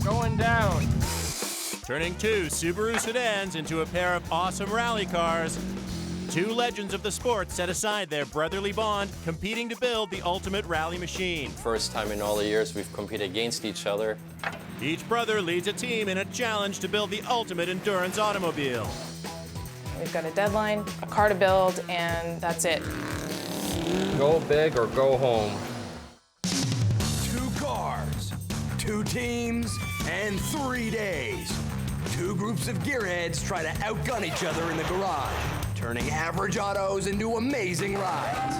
Going down. Turning two Subaru sedans into a pair of awesome rally cars. Two legends of the sport set aside their brotherly bond, competing to build the ultimate rally machine. First time in all the years we've competed against each other. Each brother leads a team in a challenge to build the ultimate endurance automobile. We've got a deadline, a car to build, and that's it. Go big or go home. 2 cars, 2 teams, and 3 days. 2 groups of gearheads try to outgun each other in the garage, turning average autos into amazing rides.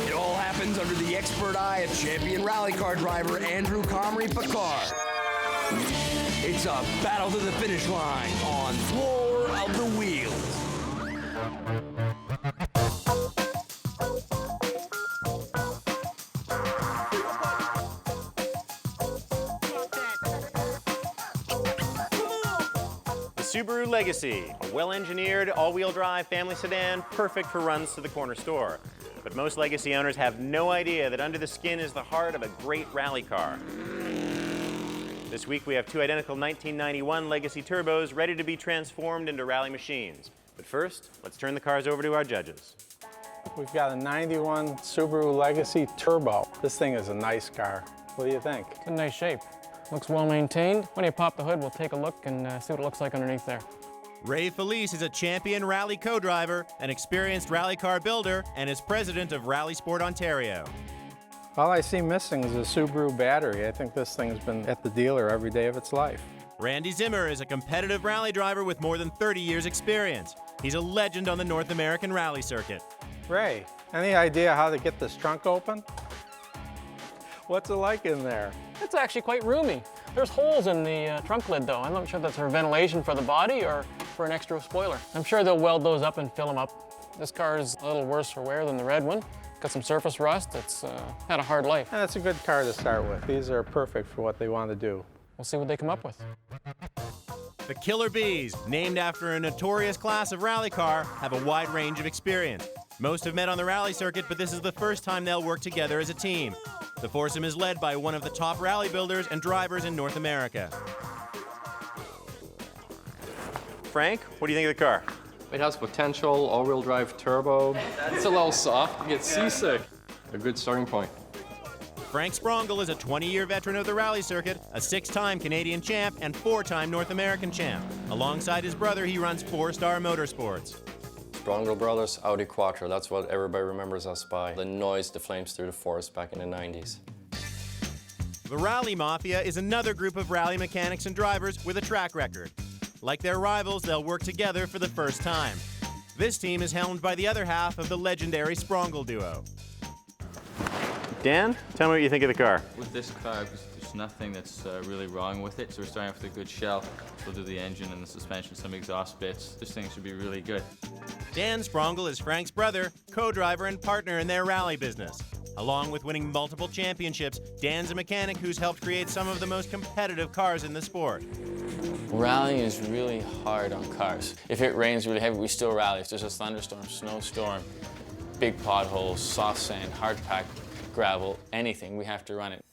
It all happens under the expert eye of champion rally car driver Andrew Comrie-Picard. It's a battle to the finish line on Floor of the Wheels. Subaru Legacy, a well-engineered, all-wheel drive family sedan, perfect for runs to the corner store. But most Legacy owners have no idea that under the skin is the heart of a great rally car. This week we have 2 identical 1991 Legacy turbos ready to be transformed into rally machines. But first, let's turn the cars over to our judges. We've got a 91 Subaru Legacy Turbo. This thing is a nice car. What do you think? It's in nice shape. Looks well maintained. When you pop the hood, we'll take a look and see what it looks like underneath there. Ray Felice is a champion rally co-driver, an experienced rally car builder, and is president of Rally Sport Ontario. All I see missing is a Subaru battery. I think this thing's been at the dealer every day of its life. Randy Zimmer is a competitive rally driver with more than 30 years experience. He's a legend on the North American rally circuit. Ray, any idea how to get this trunk open? What's it like in there? It's actually quite roomy. There's holes in the trunk lid though. I'm not sure that's for ventilation for the body or for an extra spoiler. I'm sure they'll weld those up and fill them up. This car is a little worse for wear than the red one. Got some surface rust. It's had a hard life. And it's a good car to start with. These are perfect for what they want to do. We'll see what they come up with. The Killer Bees, named after a notorious class of rally car, have a wide range of experience. Most have met on the rally circuit, but this is the first time they'll work together as a team. The foursome is led by one of the top rally builders and drivers in North America. Frank, what do you think of the car? It has potential, all-wheel drive turbo. It's a little soft, you get seasick. A good starting point. Frank Sprongel is a 20-year veteran of the rally circuit, a 6-time Canadian champ and 4-time North American champ. Alongside his brother, he runs 4-Star Motorsports. Sprongel Brothers, Audi Quattro, that's what everybody remembers us by. The noise, the flames through the forest back in the 90s. The Rally Mafia is another group of rally mechanics and drivers with a track record. Like their rivals, they'll work together for the first time. This team is helmed by the other half of the legendary Sprongel duo. Dan, tell me what you think of the car. With this car, there's nothing that's really wrong with it. So we're starting off with a good shell. We'll do the engine and the suspension, some exhaust bits. This thing should be really good. Dan Sprongel is Frank's brother, co-driver and partner in their rally business. Along with winning multiple championships, Dan's a mechanic who's helped create some of the most competitive cars in the sport. Rallying is really hard on cars. If it rains really heavy, we still rally. If there's a thunderstorm, snowstorm, big potholes, soft sand, hard packed gravel, anything, we have to run it.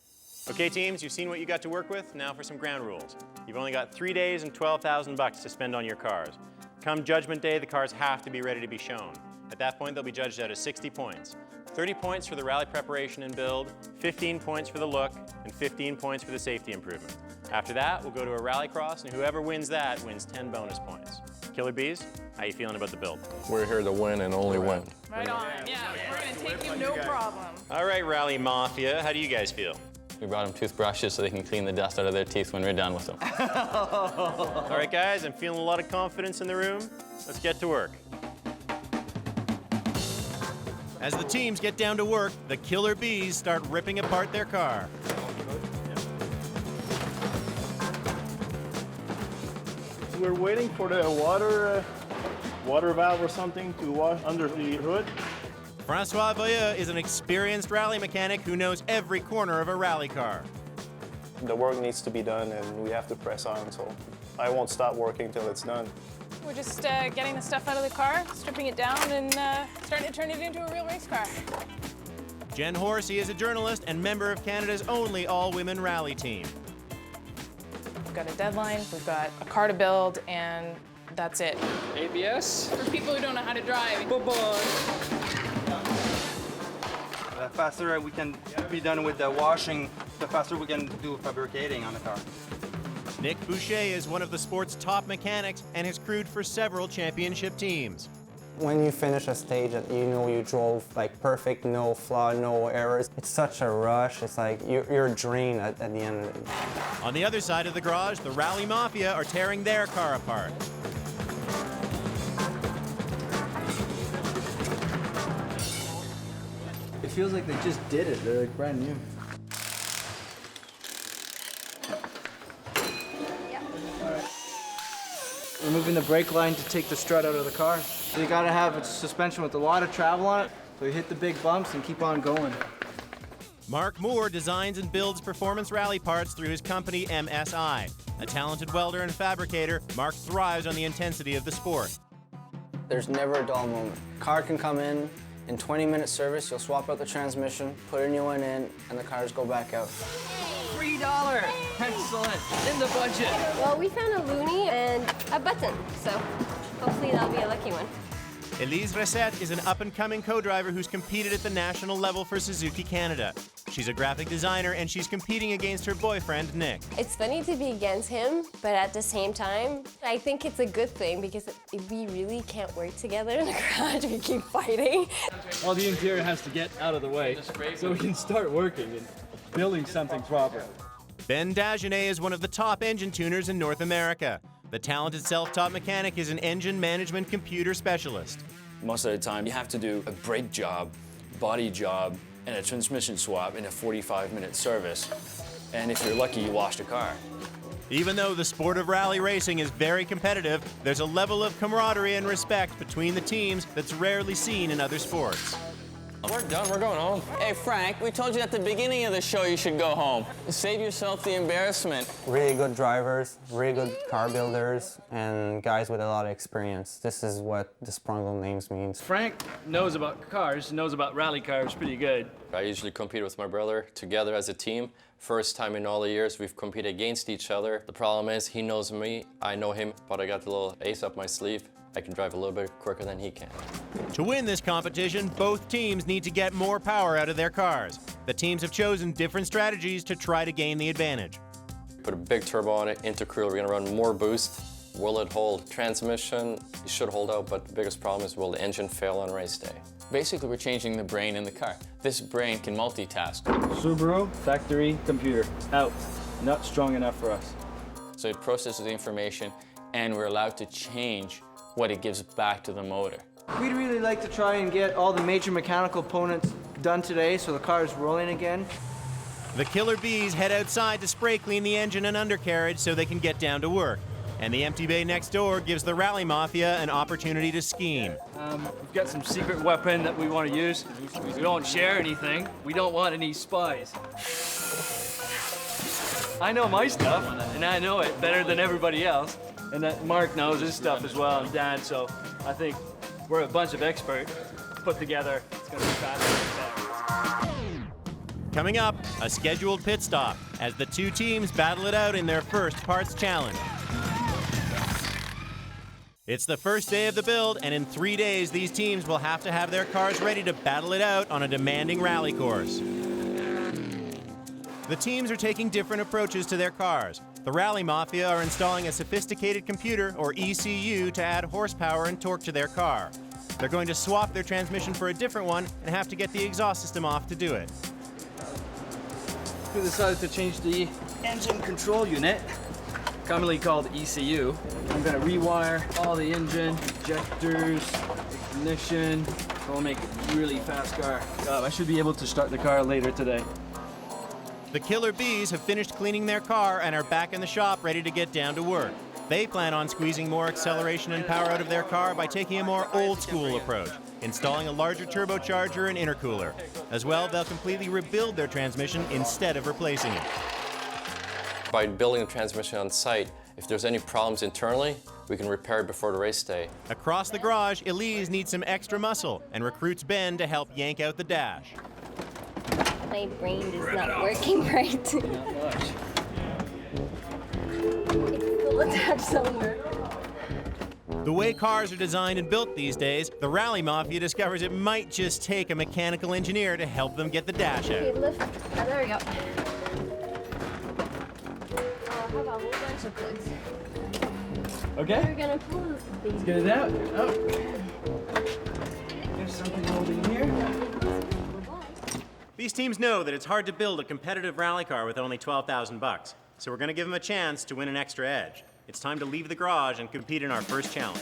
Okay teams, you've seen what you got to work with. Now for some ground rules. You've only got 3 days and $12,000 to spend on your cars. Come Judgment Day, the cars have to be ready to be shown. At that point, they'll be judged out of 60 points. 30 points for the rally preparation and build, 15 points for the look, and 15 points for the safety improvement. After that, we'll go to a rally cross, and whoever wins that wins 10 bonus points. Killer Bees, how you feeling about the build? We're here to win and only win. Right on. Yeah, we're gonna take you no problem. All right, Rally Mafia, how do you guys feel? We brought them toothbrushes so they can clean the dust out of their teeth when we're done with them. All right, guys, I'm feeling a lot of confidence in the room. Let's get to work. As the teams get down to work, the Killer Bees start ripping apart their car. We're waiting for the water valve or something to wash under the hood. Francois Voyeux is an experienced rally mechanic who knows every corner of a rally car. The work needs to be done and we have to press on, so I won't stop working till it's done. We're just getting the stuff out of the car, stripping it down, and starting to turn it into a real race car. Jen Horsey is a journalist and member of Canada's only all-women rally team. We've got a deadline, we've got a car to build, and that's it. ABS. For people who don't know how to drive. Bye-bye. The faster we can be done with the washing, the faster we can do fabricating on the car. Nick Boucher is one of the sport's top mechanics and has crewed for several championship teams. When you finish a stage that you know you drove like perfect, no flaw, no errors, it's such a rush. It's like you're drained at the end of it. On the other side of the garage, the Rally Mafia are tearing their car apart. It feels like they just did it. They're like brand new. Removing the brake line to take the strut out of the car. So you gotta have a suspension with a lot of travel on it, so you hit the big bumps and keep on going. Mark Moore designs and builds performance rally parts through his company MSI. A talented welder and fabricator, Mark thrives on the intensity of the sport. There's never a dull moment. Car can come in 20-minute service, you'll swap out the transmission, put a new one in, and the cars go back out. $3. Excellent. In the budget. Well, we found a loonie and a button, so hopefully that'll be a lucky one. Elise Ressette is an up-and-coming co-driver who's competed at the national level for Suzuki Canada. She's a graphic designer and she's competing against her boyfriend, Nick. It's funny to be against him, but at the same time, I think it's a good thing because we really can't work together in the garage. We keep fighting. All the interior has to get out of the way so we can start working and building something proper. Ben Dagenet is one of the top engine tuners in North America. The talented self-taught mechanic is an engine management computer specialist. Most of the time, you have to do a brake job, body job, and a transmission swap in a 45-minute service. And if you're lucky, you wash the car. Even though the sport of rally racing is very competitive, there's a level of camaraderie and respect between the teams that's rarely seen in other sports. We're done, we're going home. Hey, Frank, we told you at the beginning of the show you should go home. Save yourself the embarrassment. Really good drivers, really good car builders, and guys with a lot of experience. This is what the Sprungle names means. Frank knows about cars, knows about rally cars pretty good. I usually compete with my brother together as a team. First time in all the years we've competed against each other. The problem is he knows me, I know him, but I got a little ace up my sleeve. I can drive a little bit quicker than he can. To win this competition, both teams need to get more power out of their cars. The teams have chosen different strategies to try to gain the advantage. Put a big turbo on it, intercooler, we're gonna run more boost. Will it hold? Transmission, it should hold out, but the biggest problem is will the engine fail on race day? Basically, we're changing the brain in the car. This brain can multitask. Subaru factory computer out. Not strong enough for us. So it processes the information, and we're allowed to change what it gives back to the motor. We'd really like to try and get all the major mechanical components done today so the car is rolling again. The Killer Bees head outside to spray clean the engine and undercarriage so they can get down to work. And the empty bay next door gives the Rally Mafia an opportunity to scheme. We've got some secret weapon that we want to use. We don't share anything. We don't want any spies. I know my stuff, and I know it better than everybody else. And that Mark knows his stuff as well, and Dan, so I think we're a bunch of experts put together. It's gonna be faster and better. Coming up, a scheduled pit stop as the two teams battle it out in their first parts challenge. It's the first day of the build, and in 3 days, these teams will have to have their cars ready to battle it out on a demanding rally course. The teams are taking different approaches to their cars. The Rally Mafia are installing a sophisticated computer, or ECU, to add horsepower and torque to their car. They're going to swap their transmission for a different one and have to get the exhaust system off to do it. We decided to change the engine control unit, commonly called ECU. I'm gonna rewire all the engine, injectors, ignition. So we'll make a really fast car. I should be able to start the car later today. The Killer Bees have finished cleaning their car and are back in the shop ready to get down to work. They plan on squeezing more acceleration and power out of their car by taking a more old-school approach, installing a larger turbocharger and intercooler. As well, they'll completely rebuild their transmission instead of replacing it. By building the transmission on site, if there's any problems internally, we can repair it before the race day. Across the garage, Elise needs some extra muscle and recruits Ben to help yank out the dash. My brain is not working right. Not much. It's still attached somewhere. The way cars are designed and built these days, the Rally Mafia discovers it might just take a mechanical engineer to help them get the dash Okay, out. lift. Oh, there we go. I have a whole bunch of plugs. Okay. We're gonna pull these. Let's get it out. Oh. There's something holding here. These teams know that it's hard to build a competitive rally car with only 12,000 bucks, so we're going to give them a chance to win an extra edge. It's time to leave the garage and compete in our first challenge.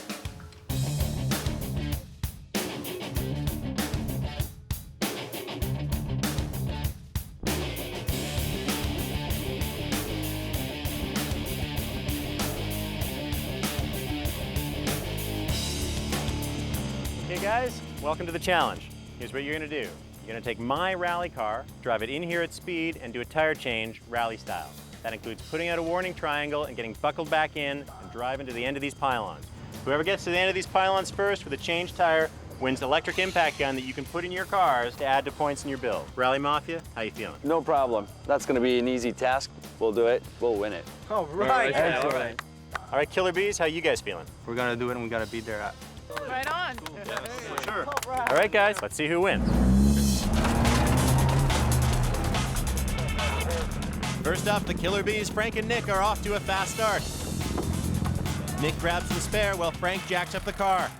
Okay guys, welcome to the challenge. Here's what you're gonna do. You're gonna take my rally car, drive it in here at speed, and do a tire change rally style. That includes putting out a warning triangle and getting buckled back in and driving to the end of these pylons. Whoever gets to the end of these pylons first with a changed tire wins the electric impact gun that you can put in your cars to add to points in your build. Rally Mafia, how you feeling? No problem. That's going to be an easy task. We'll do it. We'll win it. All right. All right. All right, Killer Bees, how you guys feeling? We're gonna do it and we gotta be there at. Right on. For sure. All right, guys, let's see who wins. First up, the Killer Bees, Frank and Nick, are off to a fast start. Nick grabs the spare while Frank jacks up the car.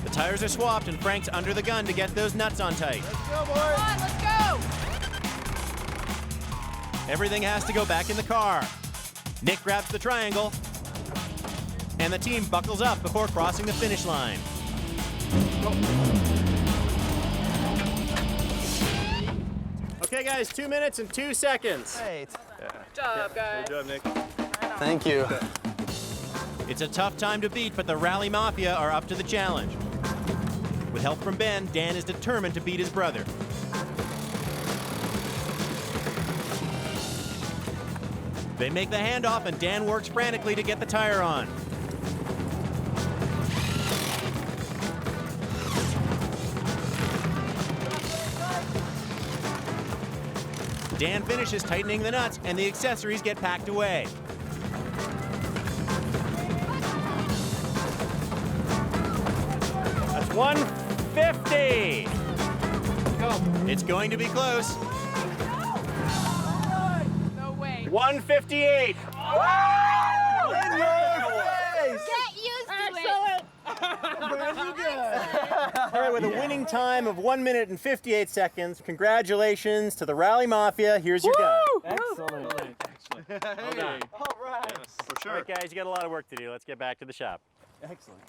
The tires are swapped and Frank's under the gun to get those nuts on tight. Let's go, boys. Come on, let's go. Everything has to go back in the car. Nick grabs the triangle, and the team buckles up before crossing the finish line. Okay, guys, 2 minutes and 2 seconds. Great. Good job, guys. Good job, Nick. Thank you. It's a tough time to beat, but the Rally Mafia are up to the challenge. With help from Ben, Dan is determined to beat his brother. They make the handoff, and Dan works frantically to get the tire on. Dan finishes tightening the nuts, and the accessories get packed away. That's 150. It's going to be close. No way. 158. Get used to it. All right, with a winning time of 1 minute and 58 seconds, congratulations to the Rally Mafia. Here's your gun. Excellent. Well done. All right. For sure. All right, guys, you got a lot of work to do. Let's get back to the shop. Excellent.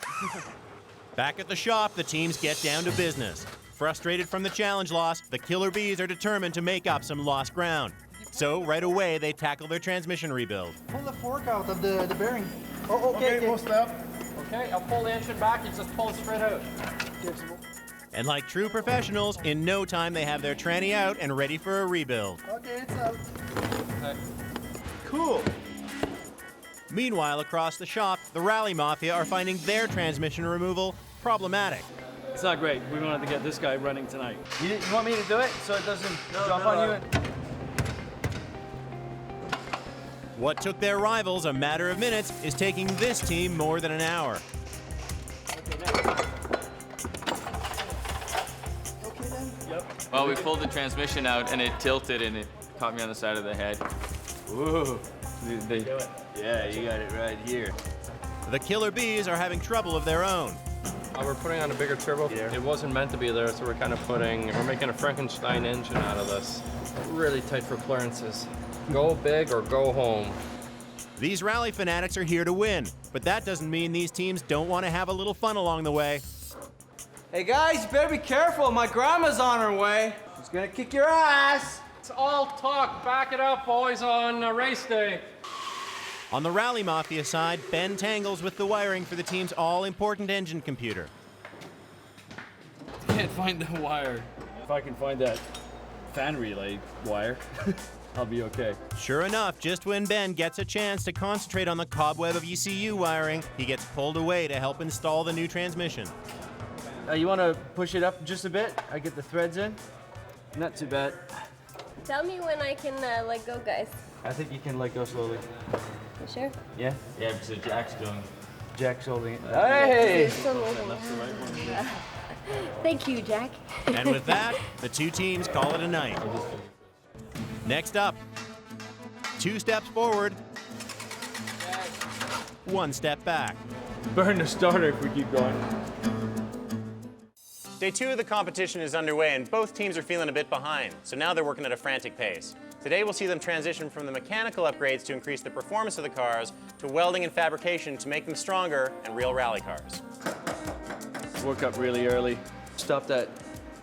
Back at the shop, the teams get down to business. Frustrated from the challenge loss, the Killer Bees are determined to make up some lost ground. So right away, they tackle their transmission rebuild. Pull the fork out of the bearing. Oh, okay. We'll stop. Okay, I'll pull the engine back and just pull it straight out. And like true professionals, in no time they have their tranny out and ready for a rebuild. Okay, it's out. Cool. Meanwhile, across the shop, the Rally Mafia are finding their transmission removal problematic. It's not great. We wanted to get this guy running tonight. You want me to do it so it doesn't jump on you? What took their rivals a matter of minutes is taking this team more than an hour. Well, we pulled the transmission out and it tilted and it caught me on the side of the head. Ooh. Yeah, you got it right here. The Killer Bees are having trouble of their own. We're putting on a bigger turbo. It wasn't meant to be there, so we're making a Frankenstein engine out of this. Really tight for clearances. Go big or go home. These rally fanatics are here to win, but that doesn't mean these teams don't want to have a little fun along the way. Hey guys, you better be careful. My grandma's on her way. She's gonna kick your ass. It's all talk. Back it up, boys, on race day. On the Rally Mafia side, Ben tangles with the wiring for the team's all-important engine computer. Can't find the wire. If I can find that fan relay wire, I'll be okay. Sure enough, just when Ben gets a chance to concentrate on the cobweb of ECU wiring, he gets pulled away to help install the new transmission. You want to push it up just a bit? I get the threads in. Not too bad. Tell me when I can let go, guys. I think you can let go slowly. You sure? Yeah? Yeah, because Jack's doing it. Jack's holding it. Hey! You're still moving. Thank you, Jack. And with that, the two teams call it a night. Next up, 2 steps forward, 1 step back. Burn the starter if we keep going. Day 2 of the competition is underway and both teams are feeling a bit behind, so now they're working at a frantic pace. Today we'll see them transition from the mechanical upgrades to increase the performance of the cars to welding and fabrication to make them stronger and real rally cars. Woke up really early. Stopped at,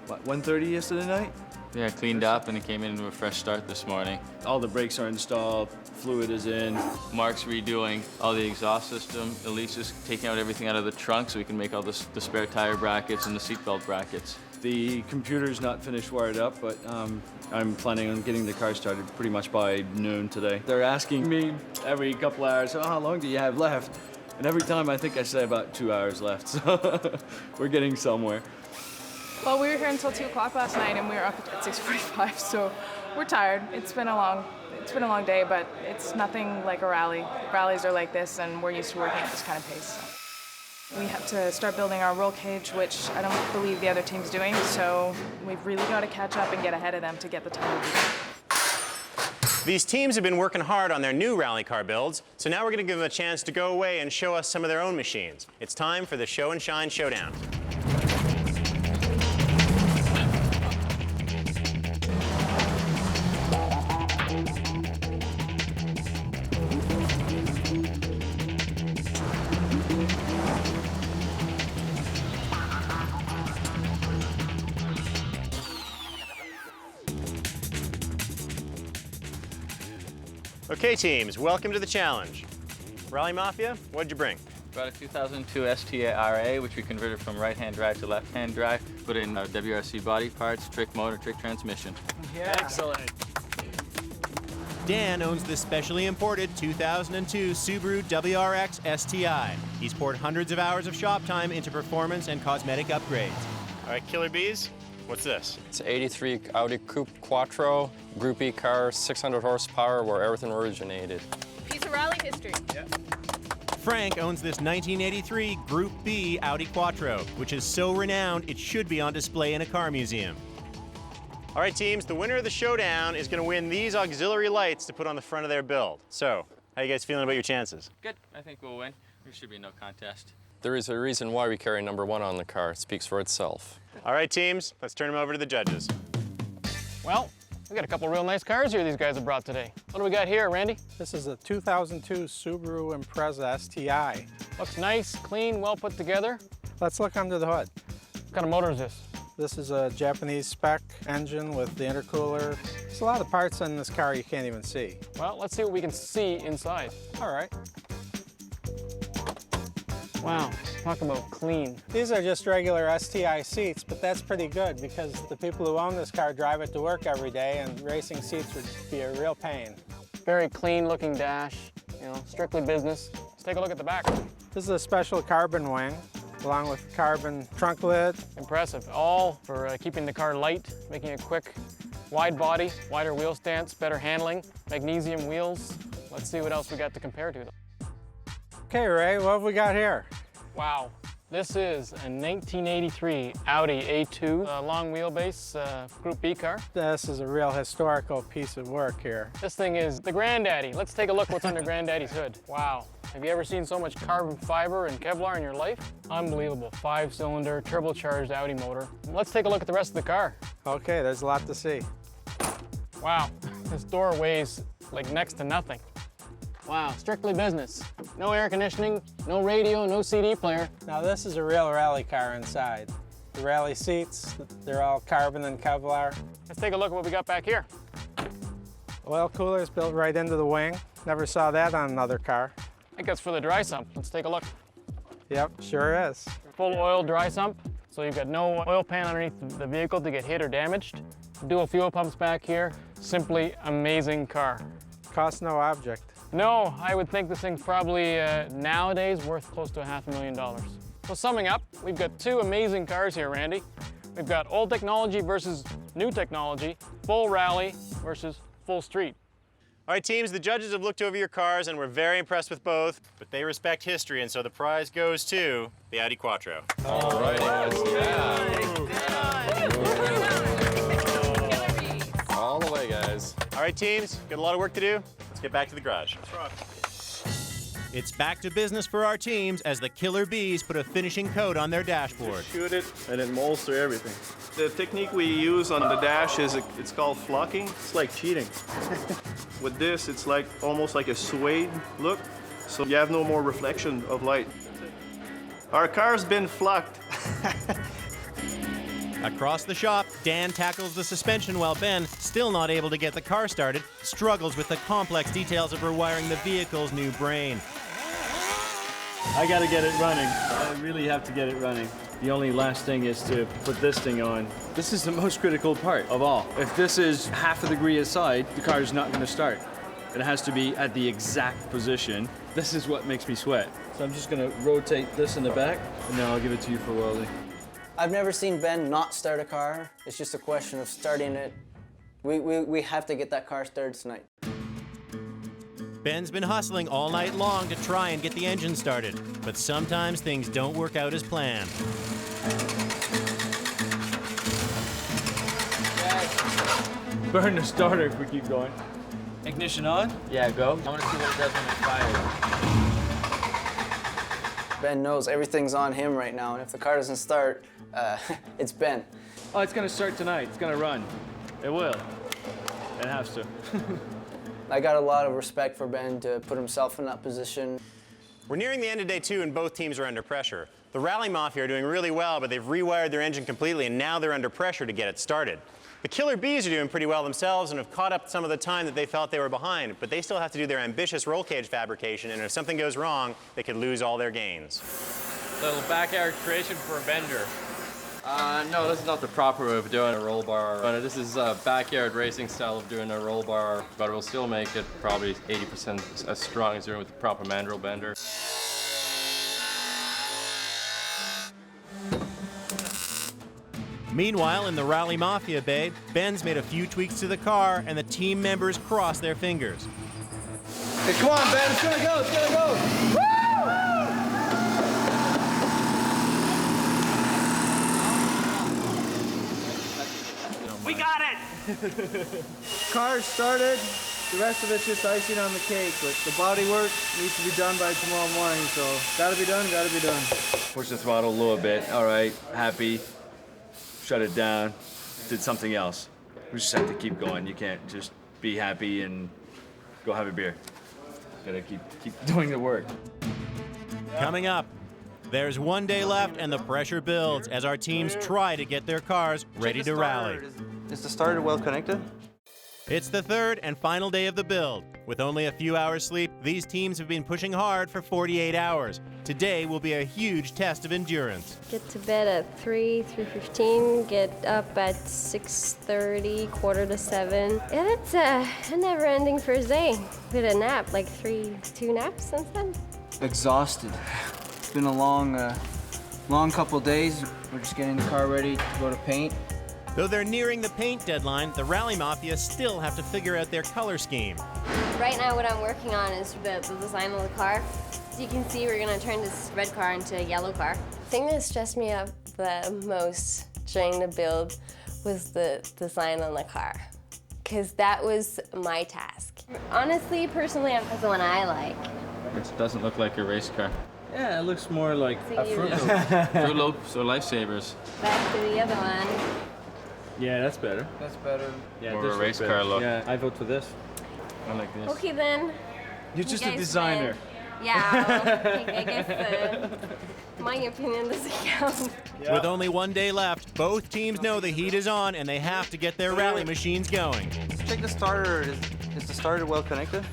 what, 1:30 yesterday night? Yeah, cleaned up and it came into a fresh start this morning. All the brakes are installed, fluid is in. Mark's redoing all the exhaust system. Elisa's taking out everything out of the trunk so we can make all the spare tire brackets and the seatbelt brackets. The computer's not finished wired up, but I'm planning on getting the car started pretty much by noon today. They're asking me every couple hours, oh, how long do you have left? And every time I think I say about 2 hours left, so we're getting somewhere. Well, we were here until 2 o'clock last night, and we were up at 6:45, so we're tired. It's been a long day, but it's nothing like a rally. Rallies are like this, and we're used to working at this kind of pace. So. We have to start building our roll cage, which I don't believe the other team's doing, so we've really got to catch up and get ahead of them to get the time to do that. These teams have been working hard on their new rally car builds, so now we're going to give them a chance to go away and show us some of their own machines. It's time for the Show and Shine Showdown. Okay, teams, welcome to the challenge. Rally Mafia, what'd you bring? Brought a 2002 STA RA, which we converted from right-hand drive to left-hand drive. Put in WRC body parts, trick motor, trick transmission. Yeah. Excellent. Dan owns the specially imported 2002 Subaru WRX STI. He's poured hundreds of hours of shop time into performance and cosmetic upgrades. All right, Killer Bees, what's this? It's an 83 Audi Coupe Quattro, Group E car, 600 horsepower, where everything originated. Piece of rally history. Yeah. Frank owns this 1983 Group B Audi Quattro, which is so renowned it should be on display in a car museum. All right, teams, the winner of the showdown is going to win these auxiliary lights to put on the front of their build. So, how you guys feeling about your chances? Good, I think we'll win. There should be no contest. There is a reason why we carry number 1 on the car. It speaks for itself. All right, teams, let's turn them over to the judges. Well, we got a couple real nice cars here these guys have brought today. What do we got here, Randy? This is a 2002 Subaru Impreza Sti. Looks nice, clean, well put together. Let's look under the hood. What kind of motor is this? This is a Japanese spec engine with the intercooler. There's a lot of parts in this car you can't even see. Well, let's see what we can see inside. All right. Wow, talk about clean. These are just regular STI seats, but that's pretty good because the people who own this car drive it to work every day, and racing seats would be a real pain. Very clean looking dash, you know, strictly business. Let's take a look at the back. This is a special carbon wing, along with the carbon trunk lid. Impressive, all for keeping the car light, making it quick. Wide body, wider wheel stance, better handling, magnesium wheels. Let's see what else we got to compare to. Okay, Ray, what have we got here? Wow, this is a 1983 Audi A2 long wheelbase Group B car. This is a real historical piece of work here. This thing is the granddaddy. Let's take a look what's under granddaddy's hood. Wow, have you ever seen so much carbon fiber and Kevlar in your life? Unbelievable, 5-cylinder, turbocharged Audi motor. Let's take a look at the rest of the car. Okay, there's a lot to see. Wow, this door weighs like next to nothing. Wow, strictly business. No air conditioning, no radio, no CD player. Now this is a real rally car inside. The rally seats, they're all carbon and Kevlar. Let's take a look at what we got back here. Oil coolers built right into the wing. Never saw that on another car. I think that's for the dry sump. Let's take a look. Yep, sure is. Full oil dry sump, so you've got no oil pan underneath the vehicle to get hit or damaged. Dual fuel pumps back here. Simply amazing car. Cost no object. No, I would think this thing's probably nowadays worth close to $500,000. So summing up, we've got two amazing cars here, Randy. We've got old technology versus new technology, full rally versus full street. All right, teams, the judges have looked over your cars and we're very impressed with both, but they respect history, and so the prize goes to the Audi Quattro. All right, all the way, guys. All right, teams, got a lot of work to do. Let's get back to the garage. It's back to business for our teams as the Killer Bees put a finishing coat on their dashboard. Shoot it and then bolster everything. The technique we use on the dash is it's called flocking. It's like cheating. With this, it's like almost like a suede look, so you have no more reflection of light. Our car's been flocked. Across the shop, Dan tackles the suspension while Ben, still not able to get the car started, struggles with the complex details of rewiring the vehicle's new brain. I gotta get it running. I really have to get it running. The only last thing is to put this thing on. This is the most critical part of all. If this is half a degree aside, the car is not gonna start. It has to be at the exact position. This is what makes me sweat. So I'm just gonna rotate this in the back, and then I'll give it to you for welding. I've never seen Ben not start a car. It's just a question of starting it. We have to get that car started tonight. Ben's been hustling all night long to try and get the engine started, but sometimes things don't work out as planned. Burn the starter if we keep going. Ignition on? Yeah, go. I want to see what it does when it's fired. Ben knows everything's on him right now, and if the car doesn't start, it's Ben. Oh, it's gonna start tonight. It's gonna run. It will. It has to. I got a lot of respect for Ben to put himself in that position. We're nearing the end of day 2 and both teams are under pressure. The Rally Mafia are doing really well, but they've rewired their engine completely and now they're under pressure to get it started. The Killer Bees are doing pretty well themselves and have caught up some of the time that they thought they were behind, but they still have to do their ambitious roll cage fabrication, and if something goes wrong, they could lose all their gains. Little backyard creation for a bender. No, this is not the proper way of doing a roll bar. This is a backyard racing style of doing a roll bar, but it will still make it probably 80% as strong as doing it with the proper mandrel bender. Meanwhile, in the Rally Mafia bay, Ben's made a few tweaks to the car and the team members cross their fingers. Hey, come on, Ben, it's gonna go, it's gonna go! Woo! We got it! Car's started. The rest of it's just icing on the cake, but the body work needs to be done by tomorrow morning, so gotta be done, gotta be done. Push the throttle a little bit. All right, happy. Shut it down. Did something else. We just have to keep going. You can't just be happy and go have a beer. Gotta keep doing the work. Coming up, there's one day left and the pressure builds as our teams try to get their cars ready to rally. Is the starter well connected? It's the third and final day of the build. With only a few hours sleep, these teams have been pushing hard for 48 hours. Today will be a huge test of endurance. Get to bed at 3:15, get up at 6:30, 6:45. And it's a never-ending first day. With a nap, like 2 naps since then. Exhausted. It's been a long couple days. We're just getting the car ready to go to paint. Though they're nearing the paint deadline, the Rally Mafia still have to figure out their color scheme. Right now what I'm working on is the design of the car. As you can see, we're gonna turn this red car into a yellow car. The thing that stressed me out the most during the build was the design on the car, because that was my task. Honestly, personally, that's the one I like. It doesn't look like a race car. Yeah, it looks more like a Fruit Loop. Fruit Loops or Lifesavers. Back to the other one. Yeah, that's better. That's better. Yeah, More this of a race looks car better. look. Yeah, I vote for this. I like this. Okay then. You're just You a guys designer. win. Yeah, well, I guess my opinion doesn't count. With only one day left, both teams know the heat is on and they have to get their rally machines going. Let's check the starter. Is the starter well connected?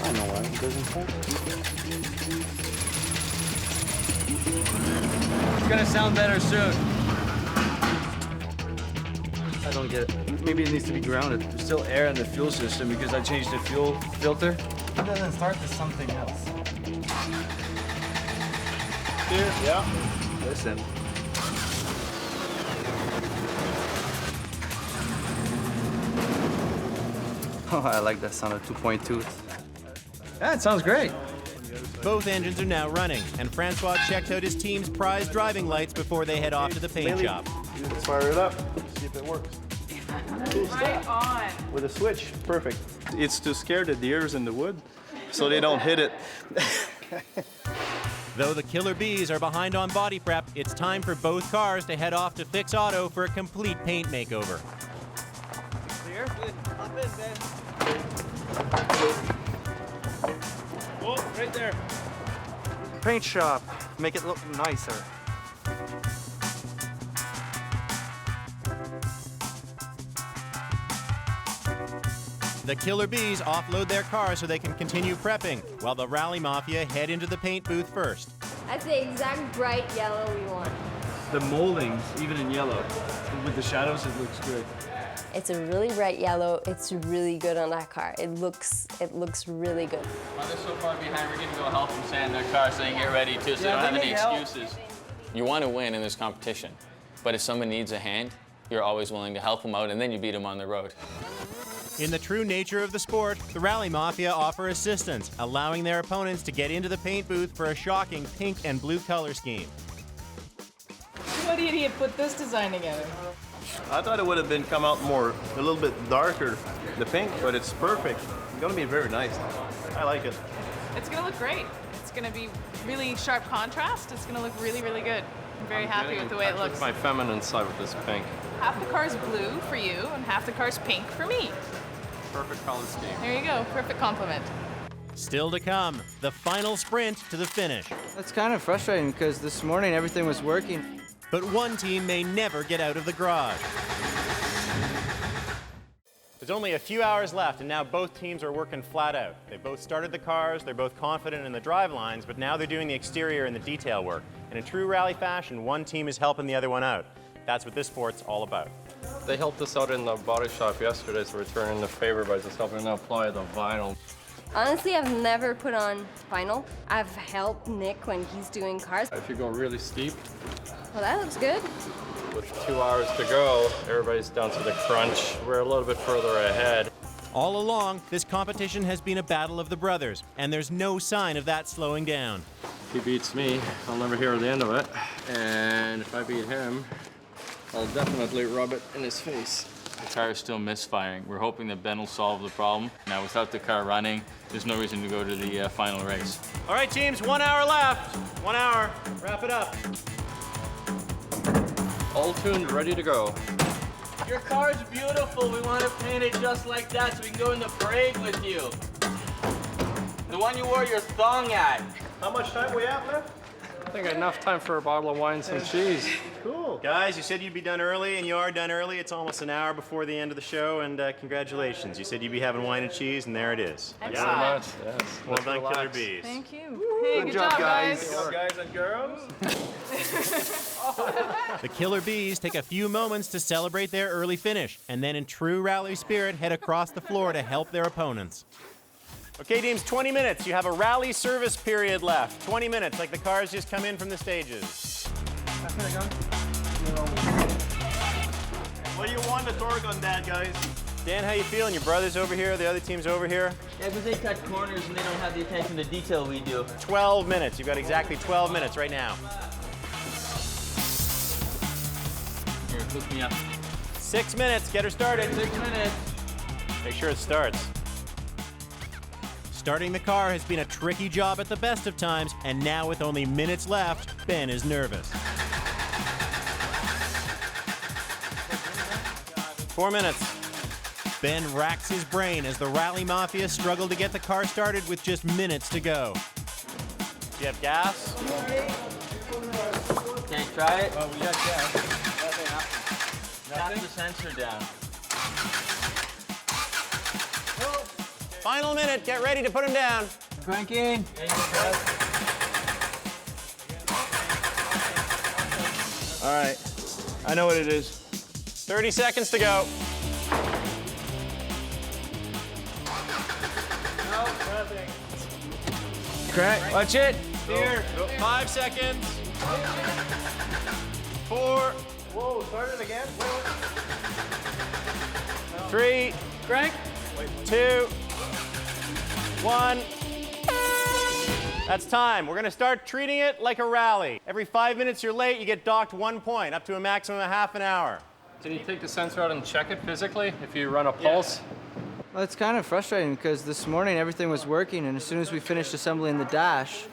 I know why it doesn't start. It's gonna sound better soon. I don't get it. Maybe it needs to be grounded. There's still air in the fuel system because I changed the fuel filter. If it doesn't start, there's something else. Here, yeah. Listen. Oh, I like that sound of 2.2. Yeah, it sounds great. Both engines are now running, and Francois checked out his team's prized driving lights before they head off to the paint shop. You just fire it up, see if it works. Cool Right stuff. on. With a switch, perfect. It's to scare the deers in the wood so they don't hit it. Though the Killer Bees are behind on body prep, it's time for both cars to head off to Fix Auto for a complete paint makeover. Clear? Good. Hop in, Ben. Oh, right there. Paint shop. Make it look nicer. The Killer Bees offload their cars so they can continue prepping, while the Rally Mafia head into the paint booth first. That's the exact bright yellow we want. The moldings, even in yellow, with the shadows, it looks good. It's a really bright yellow. It's really good on that car. It looks really good. Well, they're so far behind, we're going to go help them sand their car so they can get ready too, so they don't have any excuses. You want to win in this competition, but if someone needs a hand, you're always willing to help them out, and then you beat them on the road. In the true nature of the sport, the Rally Mafia offer assistance, allowing their opponents to get into the paint booth for a shocking pink and blue color scheme. What idiot put this design together? I thought it would have been come out more, a little bit darker, the pink, but it's perfect. It's gonna be very nice. I like it. It's gonna look great. It's gonna be really sharp contrast. It's gonna look really, really good. I'm very happy with the way it looks. My feminine side with this pink. Half the car's blue for you and half the car's pink for me. Perfect color scheme. There you go, perfect compliment. Still to come, the final sprint to the finish. That's kind of frustrating because this morning everything was working. But one team may never get out of the garage. There's only a few hours left, and now both teams are working flat out. They both started the cars, they're both confident in the drive lines, but now they're doing the exterior and the detail work. And in true rally fashion, one team is helping the other one out. That's what this sport's all about. They helped us out in the body shop yesterday, so we're returning the favor by just helping them apply the vinyl. Honestly, I've never put on vinyl. I've helped Nick when he's doing cars. If you go really steep, Well, that looks good. with 2 hours to go, everybody's down to the crunch. We're a little bit further ahead. All along, this competition has been a battle of the brothers, and there's no sign of that slowing down. If he beats me, I'll never hear the end of it. And if I beat him, I'll definitely rub it in his face. The car is still misfiring. We're hoping that Ben will solve the problem. Now, without the car running, there's no reason to go to the final race. All right, teams, 1 hour left. 1 hour, wrap it up. All tuned, ready to go. Your car's beautiful. We want to paint it just like that so we can go in the parade with you. The one you wore your thong at. How much time we have left? I think enough time for a bottle of wine and some cheese. Cool. Guys, you said you'd be done early, and you are done early. It's almost an hour before the end of the show, and congratulations. You said you'd be having wine and cheese, and there it is. Thank you very much. Yes. Well done, Relax. Killer Bees. Thank you. Hey, good job, guys. Good job, guys and girls. The Killer Bees take a few moments to celebrate their early finish, and then in true rally spirit, head across the floor to help their opponents. Okay, teams, 20 minutes. You have a rally service period left. 20 minutes, like the cars just come in from the stages. What do you want the torque on that, guys? Dan, how you feeling? Your brother's over here, the other team's over here. Yeah, because they cut corners and they don't have the attention to detail we do. 12 minutes. You've got exactly 12 minutes right now. Here, hook me up. 6 minutes. Get her started. 6 minutes. Make sure it starts. Starting the car has been a tricky job at the best of times, and now with only minutes left, Ben is nervous. 4 minutes. Ben racks his brain as the Rally Mafia struggle to get the car started with just minutes to go. Do you have gas? Okay, try it. Well, we got gas. Tap the sensor down. Final minute. Get ready to put him down. Cranking. All right. I know what it is. 30 seconds to go. No, nothing. Crank. Watch it. Here. 5 seconds. 4. Whoa, start it again? 3. Crank. 2. 1. That's time. We're going to start treating it like a rally. Every 5 minutes you're late, you get docked 1 point, up to a maximum of half an hour. Can you take the sensor out and check it physically if you run a pulse? Well, it's kind of frustrating because this morning everything was working, and as soon as we finished assembling the dash,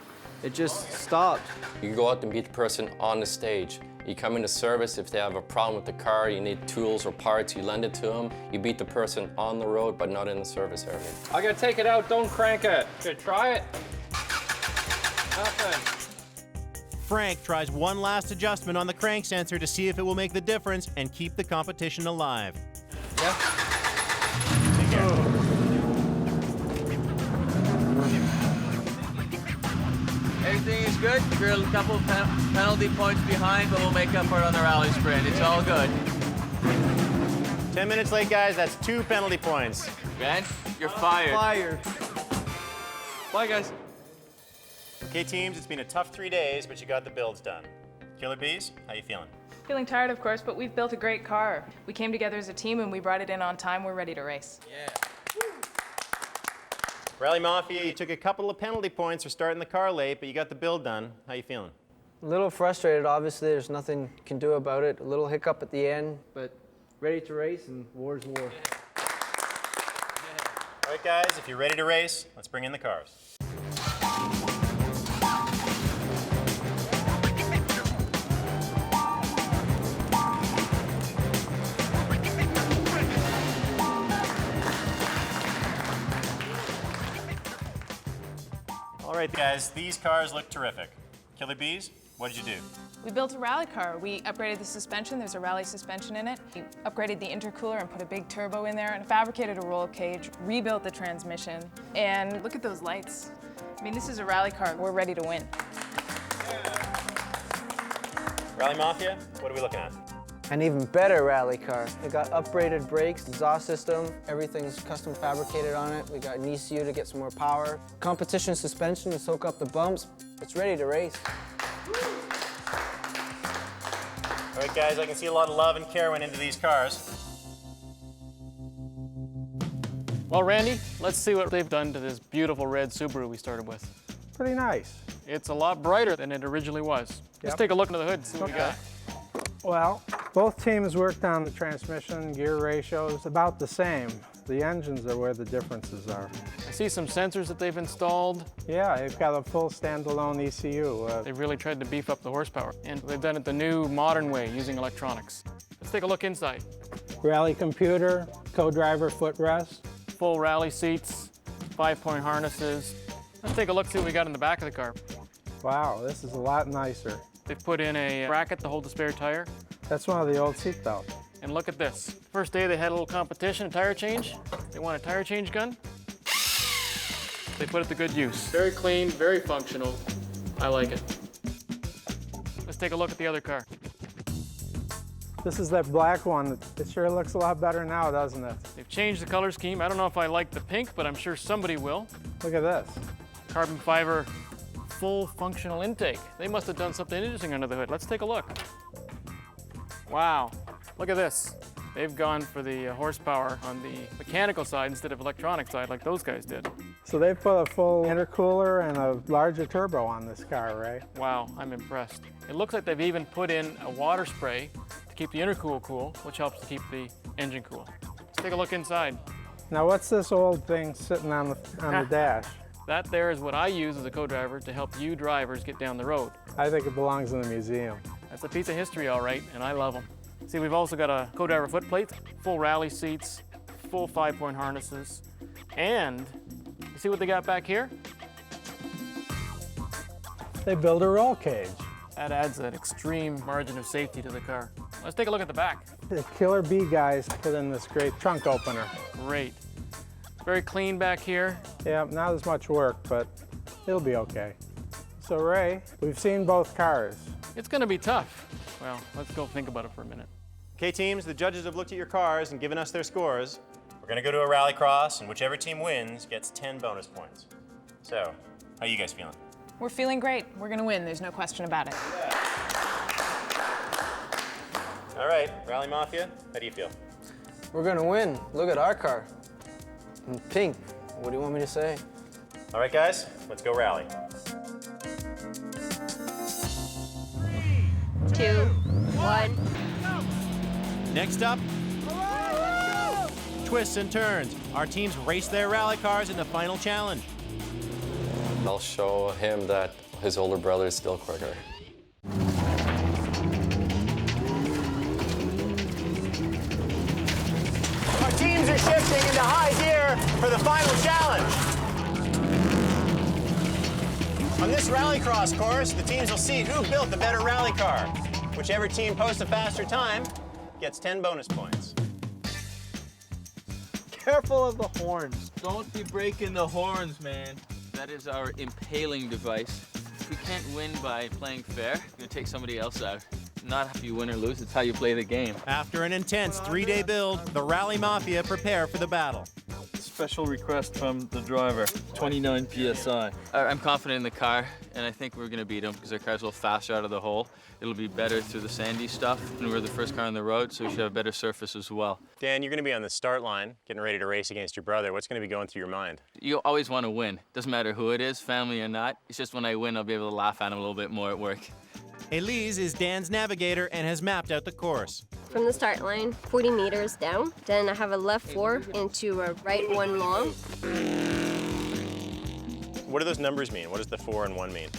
it just stopped. You go out and meet the person on the stage. You come into service, if they have a problem with the car, you need tools or parts, you lend it to them. You beat the person on the road, but not in the service area. I gotta take it out, don't crank it. Okay, try it. Nothing. Frank tries one last adjustment on the crank sensor to see if it will make the difference and keep the competition alive. Yeah. Take care. Everything is good. You're a couple penalty points behind, but we'll make up for it on the rally sprint. It's all good. 10 minutes late, guys. That's 2 penalty points. Ben, you're fired. Fired. Bye, guys. Okay, teams, it's been a tough 3 days, but you got the builds done. Killer Bees, how you feeling? Feeling tired, of course, but we've built a great car. We came together as a team and we brought it in on time. We're ready to race. Yeah. Rally Mafia, you took a couple of penalty points for starting the car late, but you got the build done. How you feeling? A little frustrated, obviously. There's nothing you can do about it. A little hiccup at the end, but ready to race, and war's war. All right, guys, if you're ready to race, let's bring in the cars. All right, guys, these cars look terrific. Killer Bees, what did you do? We built a rally car. We upgraded the suspension. There's a rally suspension in it. We upgraded the intercooler and put a big turbo in there and fabricated a roll cage, rebuilt the transmission, and look at those lights. I mean, this is a rally car. We're ready to win. Rally Mafia, what are we looking at? An even better rally car. It got upgraded brakes, exhaust system, everything's custom fabricated on it. We got an ECU to get some more power. Competition suspension to soak up the bumps. It's ready to race. All right, guys, I can see a lot of love and care went into these cars. Well, Randy, let's see what they've done to this beautiful red Subaru we started with. Pretty nice. It's a lot brighter than it originally was. Let's take a look under the hood and see what we got. Well, both teams worked on the transmission, gear ratios, about the same. The engines are where the differences are. I see some sensors that they've installed. Yeah, they've got a full standalone ECU. They've really tried to beef up the horsepower, and they've done it the new modern way using electronics. Let's take a look inside. Rally computer, co-driver footrest. Full rally seats, 5-point harnesses. Let's take a look, see what we got in the back of the car. Wow, this is a lot nicer. They've put in a bracket to hold the spare tire. That's one of the old seat belts. And look at this. First day they had a little competition, a tire change. They want a tire change gun. They put it to good use. Very clean, very functional. I like it. Let's take a look at the other car. This is that black one. It sure looks a lot better now, doesn't it? They've changed the color scheme. I don't know if I like the pink, but I'm sure somebody will. Look at this. Carbon fiber, full functional intake. They must have done something interesting under the hood. Let's take a look. Wow, look at this. They've gone for the horsepower on the mechanical side instead of electronic side like those guys did. So they put a full intercooler and a larger turbo on this car, right? Wow, I'm impressed. It looks like they've even put in a water spray to keep the intercool cool, which helps to keep the engine cool. Let's take a look inside. Now what's this old thing sitting on the dash? That there is what I use as a co-driver to help you drivers get down the road. I think it belongs in the museum. That's a piece of history, all right, and I love them. See, we've also got a co-driver foot plate, full rally seats, full 5-point harnesses, and you see what they got back here? They built a roll cage. That adds that extreme margin of safety to the car. Let's take a look at the back. The Killer Bee guys put in this great trunk opener. Great. Very clean back here. Yeah, not as much work, but it'll be okay. So Ray, we've seen both cars. It's gonna be tough. Well, let's go think about it for a minute. Okay, teams, the judges have looked at your cars and given us their scores. We're gonna go to a rallycross, and whichever team wins gets 10 bonus points. So, How you guys feeling? We're feeling great. We're gonna win, there's no question about it. All right, Rally Mafia, how do you feel? We're gonna win. Look at our car. In pink. What do you want me to say? All right, guys, let's go rally. 2, 1. Next up, twists and turns. Our teams race their rally cars in the final challenge. I'll show him that his older brother is still quicker. Our teams are shifting into high gear for the final challenge. On this rallycross course, the teams will see who built the better rally car. Whichever team posts a faster time gets 10 bonus points. Careful of the horns. Don't be breaking the horns, man. That is our impaling device. If we can't win by playing fair, we're gonna take somebody else out. Not how you win or lose, it's how you play the game. After an intense 3-day build, the Rally Mafia prepare for the battle. Special request from the driver, 29 PSI. I'm confident in the car, and I think we're gonna beat them because our car's a little faster out of the hole. It'll be better through the sandy stuff, and we're the first car on the road, so we should have a better surface as well. Dan, you're gonna be on the start line, getting ready to race against your brother. What's gonna be going through your mind? You always want to win. Doesn't matter who it is, family or not. It's just when I win, I'll be able to laugh at him a little bit more at work. Elise is Dan's navigator and has mapped out the course. From the start line, 40 meters down. Then I have a left 4 into a right 1 long. What do those numbers mean? What does the 4 and 1 mean?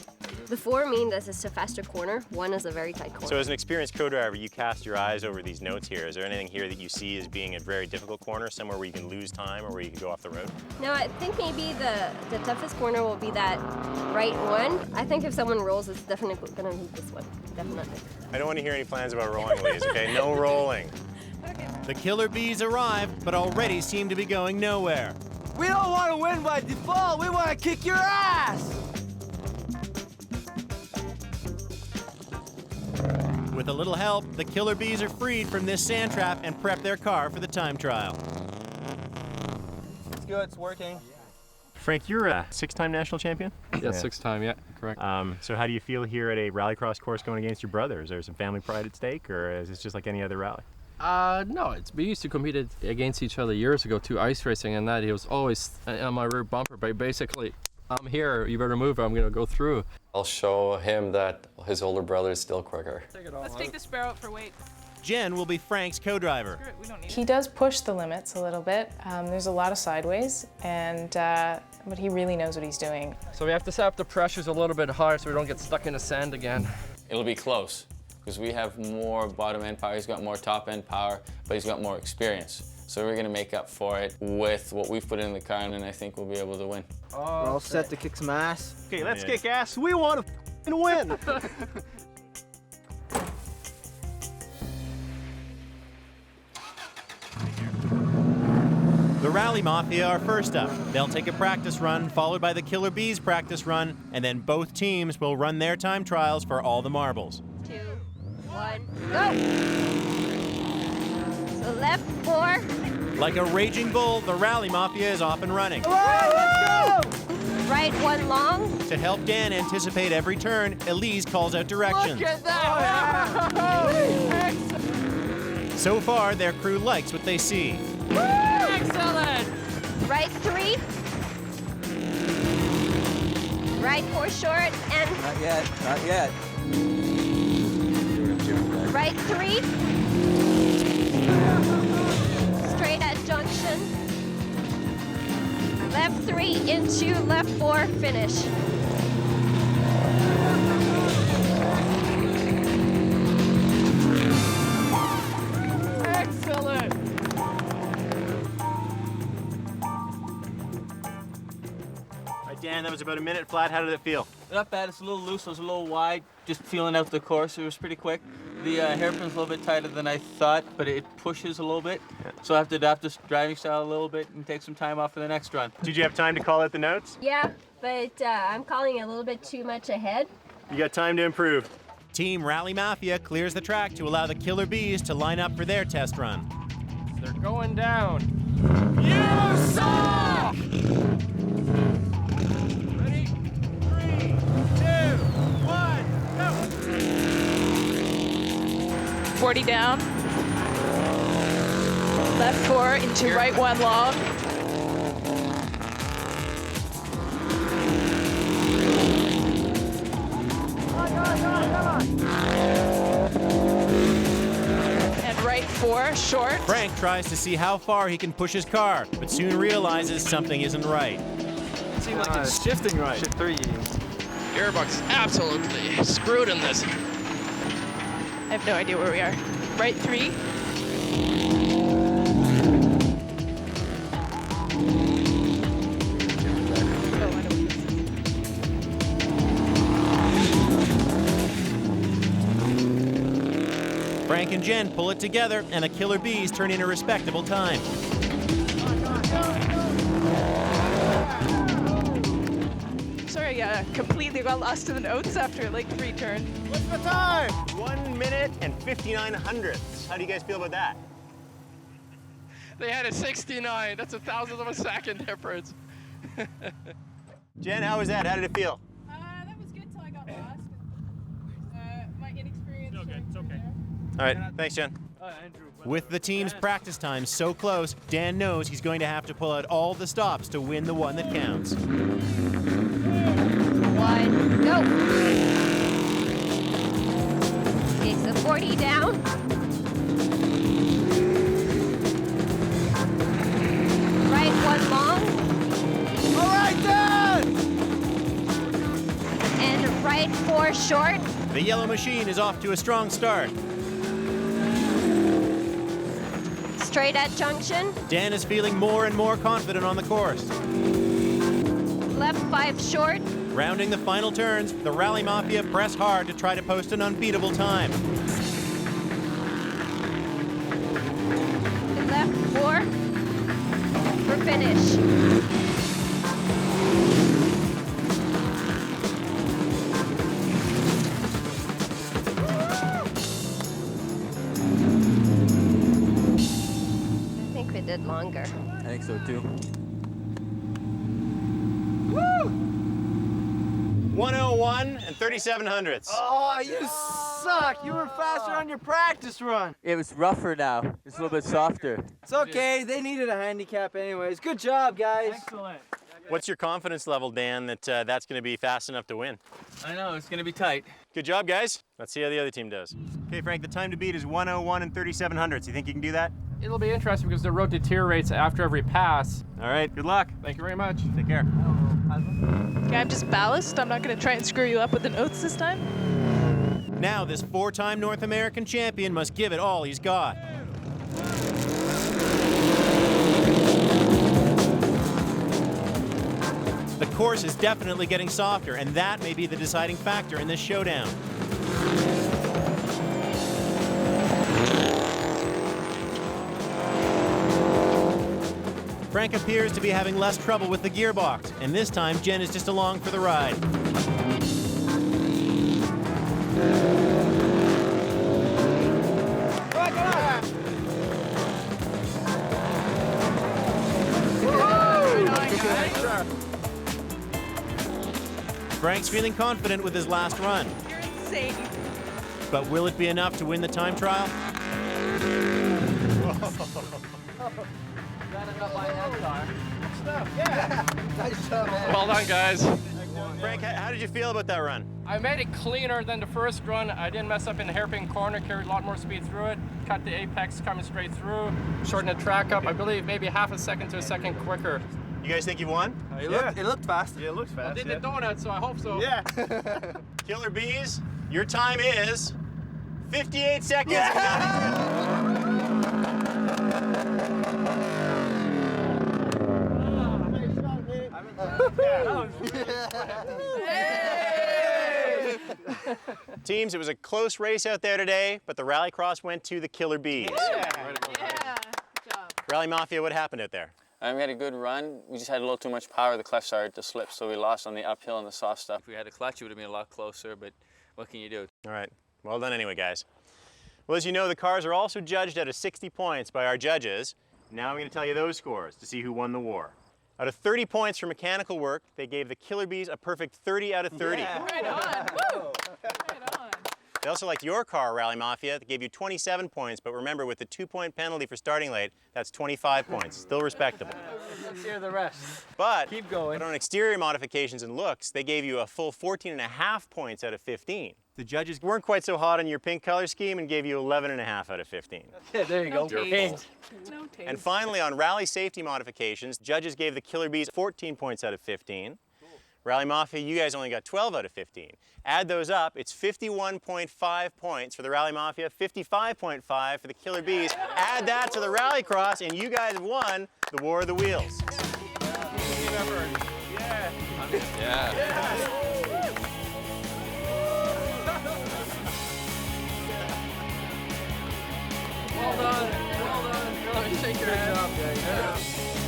The 4 means that it's a faster corner. 1 is a very tight corner. So as an experienced co-driver, you cast your eyes over these notes here. Is there anything here that you see as being a very difficult corner, somewhere where you can lose time or where you can go off the road? No, I think maybe the toughest corner will be that right 1. I think if someone rolls, it's definitely gonna be this one. Definitely. I don't want to hear any plans about rolling, Elise, okay? No rolling. Okay. The killer bees arrive, but already seem to be going nowhere. We don't want to win by default. We want to kick your ass. With a little help, the killer bees are freed from this sand trap and prep their car for the time trial. It's good. It's working. Frank, you're a 6-time national champion? Yeah, 6-time, yeah, correct. So how do you feel here at a rallycross course going against your brother? Is there some family pride at stake, or is it just like any other rally? No, we used to compete against each other years ago too, ice racing, and that he was always on my rear bumper, but basically, I'm here, you better move or I'm gonna go through. I'll show him that his older brother is still quicker. Let's take the Sparrow out for weight. Jen will be Frank's co-driver. He does push the limits a little bit. There's a lot of sideways, but he really knows what he's doing. So we have to set up the pressures a little bit higher so we don't get stuck in the sand again. It'll be close because we have more bottom end power. He's got more top end power, but he's got more experience. So we're gonna make up for it with what we've put in the car, and then I think we'll be able to win. We're all set to kick some ass. Okay, let's kick ass. We want to win. The Rally Mafia are first up. They'll take a practice run, followed by the Killer Bees practice run, and then both teams will run their time trials for all the marbles. 2, 1, go! So left 4. Like a raging bull, the Rally Mafia is off and running. All right, let's go! Right 1 long. To help Dan anticipate every turn, Elise calls out directions. Look at that! So far, their crew likes what they see. Excellent! Right 3. Right 4 short and... Not yet, not yet. Right 3. Straight at junction. Left 3 into left 4 finish. Excellent! All right, Dan, that was about a minute flat. How did it feel? Not bad, it's a little loose, it was a little wide. Just feeling out the course, it was pretty quick. The hairpin's a little bit tighter than I thought, but it pushes a little bit. Yeah. So I have to adapt this driving style a little bit and take some time off for the next run. Did you have time to call out the notes? Yeah, but I'm calling a little bit too much ahead. You got time to improve. Team Rally Mafia clears the track to allow the Killer Bees to line up for their test run. They're going down. You suck! Ready? 40 down. Left 4 into right 1 long. And right 4 short. Frank tries to see how far he can push his car, but soon realizes something isn't right. Seems like it's shifting right. Shift 3. Gearbox absolutely screwed in this. I have no idea where we are. Right 3. Frank and Jen pull it together, and the Killer Bees turn in a respectable time. Sorry, completely got lost in the notes after like 3 turns. What's the time? 1 minute and 59 hundredths. How do you guys feel about that? They had a 69. That's a thousandth of a second difference. Jen, how was that? How did it feel? That was good till I got lost. My inexperience. It's okay. It's okay. All right. Thanks, Jen. With the team's practice time so close, Dan knows he's going to have to pull out all the stops to win the one that counts. 1, go. Okay, so 40 down. Right 1 long. All right, Dan! And right 4 short. The yellow machine is off to a strong start. Straight at junction. Dan is feeling more and more confident on the course. Left 5 short. Rounding the final turns, the Rally Mafia press hard to try to post an unbeatable time. Left 4 for finish. I think we did longer. I think so too. 101 and 37 hundredths. Oh, you suck! You were faster on your practice run. It was rougher now. It's a little bit softer. It's okay. They needed a handicap anyways. Good job, guys. Excellent. What's your confidence level, Dan, that that's going to be fast enough to win? I know, it's going to be tight. Good job, guys. Let's see how the other team does. Okay, Frank, the time to beat is 101 and 37 hundredths. You think you can do that? It'll be interesting because the road deteriorates after every pass. All right, good luck. Thank you very much. Take care. Okay, I'm just ballast. I'm not going to try and screw you up with the notes this time. Now this 4-time North American champion must give it all he's got. The course is definitely getting softer, and that may be the deciding factor in this showdown. Frank appears to be having less trouble with the gearbox, and this time Jen is just along for the ride. Frank's feeling confident with his last run. You're insane. But will it be enough to win the time trial? Nice job, man. Well done, guys. Frank, how did you feel about that run? I made it cleaner than the first run. I didn't mess up in the hairpin corner, carried a lot more speed through it, cut the apex coming straight through, shortened the track up, I believe maybe half a second to a second quicker. You guys think you've won? It looked fast. Yeah, it looks fast. I did the donut, so I hope so. Yeah. Killer Bees, your time is 58 seconds. Teams, it was a close race out there today, but the Rallycross went to the Killer Bees. Yeah. Good job. Rally Mafia, what happened out there? We had a good run. We just had a little too much power. The clutch started to slip, so we lost on the uphill and the soft stuff. If we had a clutch, it would have been a lot closer, but what can you do? All right, well done anyway, guys. Well, as you know, the cars are also judged out of 60 points by our judges. Now I'm going to tell you those scores to see who won the war. Out of 30 points for mechanical work, they gave the Killer Bees a perfect 30 out of 30. Yeah. Right on. Woo! Right on. They also liked your car, Rally Mafia. They gave you 27 points, but remember, with the 2-point penalty for starting late, that's 25 points. Still respectable. Let's hear the rest. But, Keep going. But on exterior modifications and looks, they gave you a full 14.5 points out of 15. The judges weren't quite so hot on your pink color scheme and gave you 11.5 out of 15. Yeah, there you go. No And finally, on rally safety modifications, judges gave the Killer Bees 14 points out of 15. Rally Mafia, you guys only got 12 out of 15. Add those up, it's 51.5 points for the Rally Mafia, 55.5 for the Killer Bees. Add that to the Rally Cross, and you guys have won the War of the Wheels. Yeah. Well done. Well done. Shake your hand. Good job, guys.